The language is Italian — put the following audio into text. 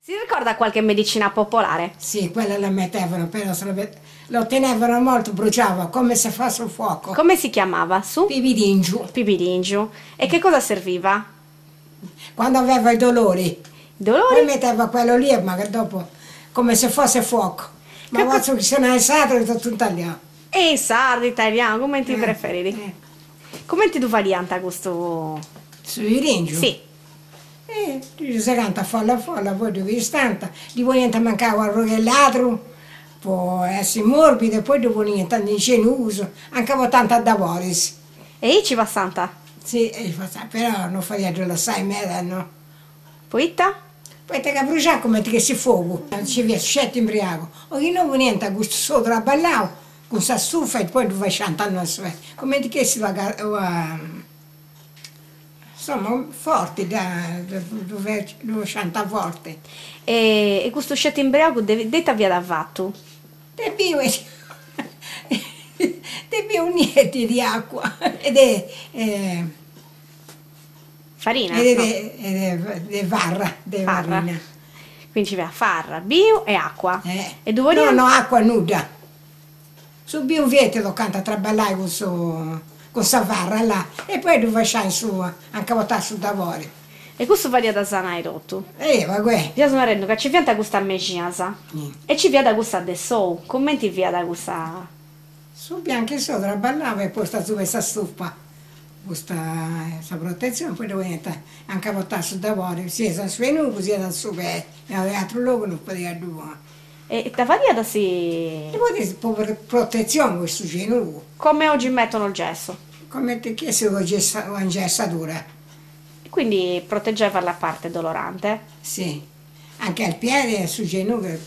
Si ricorda qualche medicina popolare? Sì, quella la mettevano, però lo tenevano molto, bruciava come se fosse un fuoco. Come si chiamava? Su? Pipidingiu. Pipidingiu. E che cosa serviva? Quando aveva i dolori, poi Dolori? metteva quello lì, ma dopo come se fosse fuoco. Ma Che co- quando se ne è stato, è tutto tagliato. E sardo, italiano, come ti preferiti? Eh. Come ti varianta questo? Sui ringi. Sì. Si canta folla folla, poi dopo istante, dopo niente mancava il roghellato, può essere morbido, e poi dopo niente non c'è uso, anche tanto da voris. E ci va santa? Sì, però non fa già lo sai, me no. Poitta? Poi te che bruciare come che si fuoco, ci viene scetto imbriaco, o che non niente a gusto sopra a ballare, con questa stufa e poi tu vai cantando, come che si va insomma, forti, dove canta forte. E questo scetto imbriaco detta via da vatto? Devi niente di acqua ed Farina? è varra, de Farra. varina. Quindi ci va farra, bio e acqua. E dove No, acqua nuda. Su un viete lo canta traballare con questa varra là e poi tu vai su, anche votare sul lavoro. E questo varia da zanai rotto. Vabbè. Io sono rendo che ci viene da questa meciasa e ci viene da questa de sou. Commenti via da questa. Su bianchi sopra ballava e poi sta su questa stufa, questa protezione, poi dopo niente, anche votare sul lavoro, sia su venuto, sia da su per altro luogo non poteva due. E da varia da si. E poi per protezione questo genuino, Come oggi mettono il gesso. come te chiesi una gessatura, Quindi proteggeva la parte dolorante. sì, anche al piede e sul genuino.